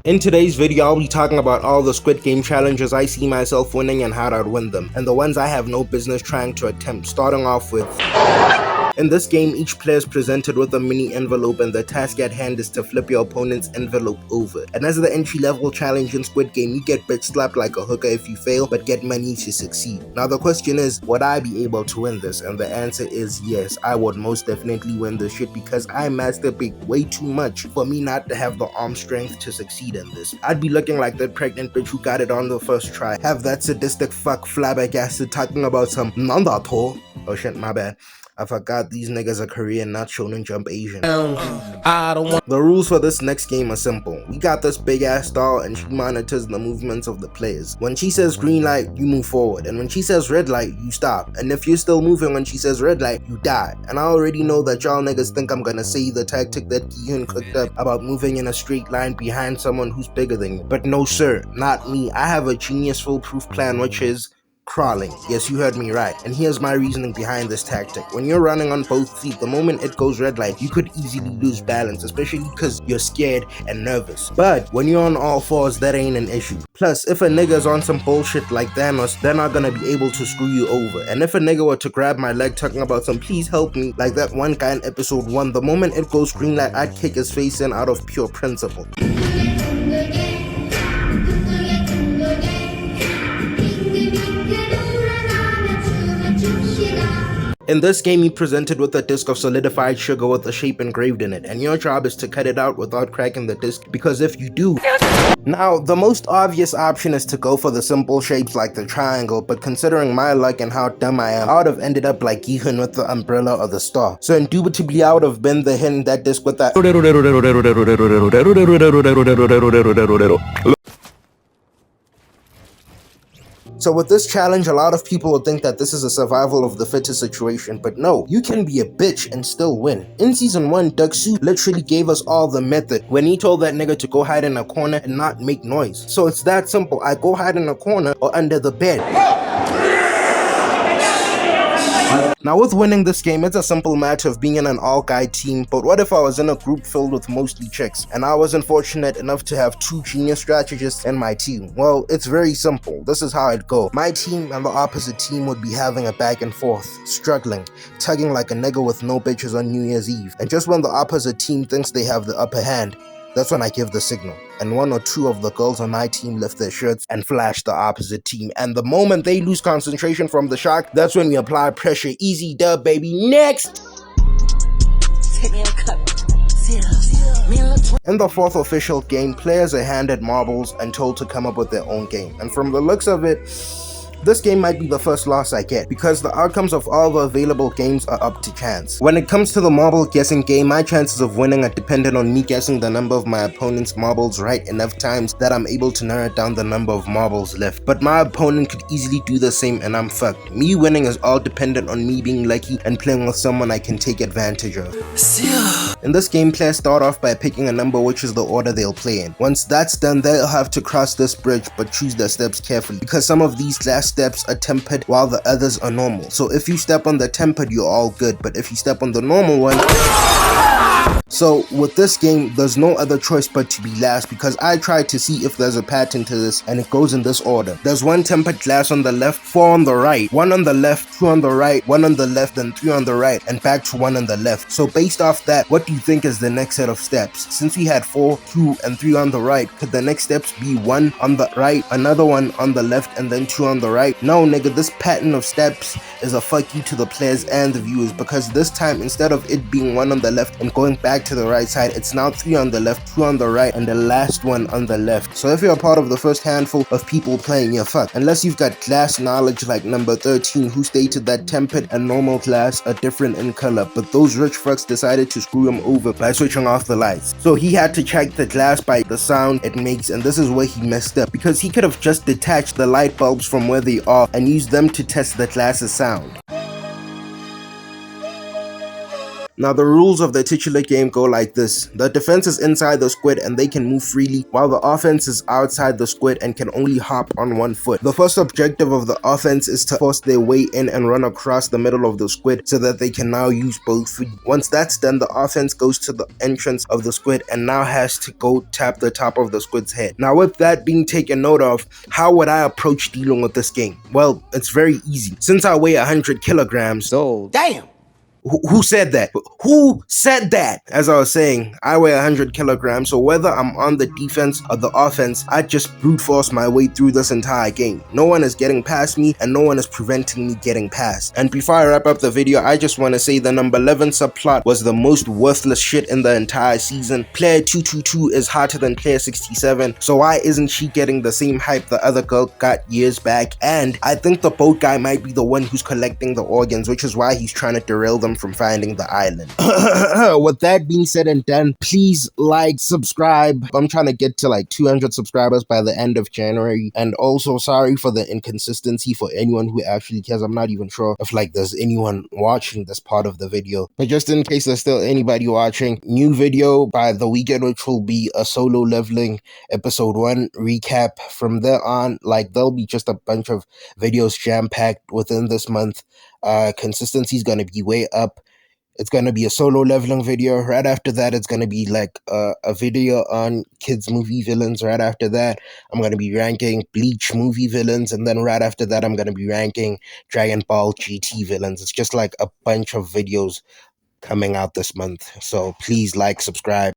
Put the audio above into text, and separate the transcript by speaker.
Speaker 1: In today's video, I'll be talking about all the Squid Game challenges I see myself winning and how I'd win them, and the ones I have no business trying to attempt, starting off with... In this game, each player is presented with a mini envelope and the task at hand is to flip your opponent's envelope over. And as the entry level challenge in Squid Game, you get bitch slapped like a hooker if you fail, but get money to succeed. Now the question is, would I be able to win this? And the answer is yes, I would most definitely win this shit because I masturbate way too much for me not to have the arm strength to succeed in this. I'd be looking like that pregnant bitch who got it on the first try, have that sadistic fuck flabbergasted talking about some nandato. Oh shit, my bad. I forgot these niggas are Korean, not Shonen Jump Asian. The rules for this next game are simple. We got this big ass doll and she monitors the movements of the players. When she says green light, you move forward, and when she says red light, you stop. And if you're still moving when she says red light, you die. And I already know that y'all niggas think I'm gonna say the tactic that Ki-Hyun cooked up about moving in a straight line behind someone who's bigger than you. But no sir, not me. I have a genius foolproof plan, which is crawling. Yes, you heard me right. And here's my reasoning behind this tactic. When you're running on both feet, the moment it goes red light, you could easily lose balance, especially because you're scared and nervous. But when you're on all fours, that ain't an issue. Plus, if a nigga's on some bullshit like Thanos, they're not gonna be able to screw you over. And if a nigga were to grab my leg talking about some please help me, like that one guy in episode 1, the moment it goes green light, I'd kick his face in out of pure principle. In this game, you're presented with a disc of solidified sugar with a shape engraved in it, and your job is to cut it out without cracking the disc, because if you do... Now, the most obvious option is to go for the simple shapes like the triangle, but considering my luck and how dumb I am, I would have ended up like Gi-Hyun with the umbrella or the star. So indubitably, I would have been the hitting that disc with that... So with this challenge, a lot of people will think that this is a survival of the fittest situation, but no, you can be a bitch and still win. In season 1, Derekfdb literally gave us all the method when he told that nigga to go hide in a corner and not make noise. So it's that simple. I go hide in a corner or under the bed. Now with winning this game, it's a simple matter of being in an all-guy team, but what if I was in a group filled with mostly chicks, and I wasn't fortunate enough to have 2 genius strategists in my team? Well, it's very simple. This is how it'd go. My team and the opposite team would be having a back and forth, struggling, tugging like a nigga with no bitches on New Year's Eve. And just when the opposite team thinks they have the upper hand, that's when I give the signal, and 1 or 2 of the girls on my team lift their shirts and flash the opposite team, and the moment they lose concentration from the shock, that's when we apply pressure. Easy dub, baby. Next! In the 4th official game, players are handed marbles and told to come up with their own game, and from the looks of it, this game might be the first loss I get, because the outcomes of all the available games are up to chance. When it comes to the marble guessing game, my chances of winning are dependent on me guessing the number of my opponent's marbles right enough times that I'm able to narrow down the number of marbles left. But my opponent could easily do the same and I'm fucked. Me winning is all dependent on me being lucky and playing with someone I can take advantage of. In this game, players start off by picking a number, which is the order they'll play in. Once that's done, they'll have to cross this bridge, but choose their steps carefully, because some of these last steps are tempered while the others are normal. So if you step on the tempered, you're all good, but if you step on the normal one... So with this game, there's no other choice but to be last, because I tried to see if there's a pattern to this, and it goes in this order. There's 1 tempered glass on the left, 4 on the right, 1 on the left, 2 on the right, 1 on the left, and 3 on the right, and back to 1 on the left. So based off that, what do you think is the next set of steps? Since we had 4, 2, and 3 on the right, could the next steps be 1 on the right, another 1 on the left, and then 2 on the right? No nigga, this pattern of steps is a fuck you to the players and the viewers, because this time, instead of it being 1 on the left and going back to the right side, it's now 3 on the left, 2 on the right, and the last 1 on the left. So if you're a part of the first handful of people playing, you're fucked. Unless you've got glass knowledge like number 13, who stated that tempered and normal glass are different in color, but those rich fucks decided to screw him over by switching off the lights. So he had to check the glass by the sound it makes, and this is where he messed up, because he could have just detached the light bulbs from where they are and used them to test the glass's sound. Now, the rules of the titular game go like this. The defense is inside the squid and they can move freely, while the offense is outside the squid and can only hop on one foot. The first objective of the offense is to force their way in and run across the middle of the squid so that they can now use both feet. Once that's done, the offense goes to the entrance of the squid and now has to go tap the top of the squid's head. Now, with that being taken note of, how would I approach dealing with this game? Well, it's very easy. Since I weigh 100 kilograms,
Speaker 2: So, damn!
Speaker 1: Who said that? Who said that? As I was saying, I weigh 100 kilograms, so whether I'm on the defense or the offense, I just brute force my way through this entire game. No one is getting past me, and no one is preventing me getting past. And before I wrap up the video, I just want to say the number 11 subplot was the most worthless shit in the entire season. Player 222 is hotter than player 67, so why isn't she getting the same hype the other girl got years back? And I think the boat guy might be the one who's collecting the organs, which is why he's trying to derail them from finding the island. With that being said and done, please like, subscribe. I'm trying to get to like 200 subscribers by the end of January. And also, sorry for the inconsistency for anyone who actually cares. I'm not even sure if like there's anyone watching this part of the video, but just in case there's still anybody watching, new video by the weekend, which will be a solo leveling episode 1 recap. From there on, like, there'll be just a bunch of videos jam-packed within this month. Consistency is going to be way up. It's going to be a solo leveling video. Right after that, it's going to be like a video on kids movie villains. Right after that, I'm going to be ranking Bleach movie villains. And then right after that, I'm going to be ranking Dragon Ball GT villains. It's just like a bunch of videos coming out this month. So please like, subscribe.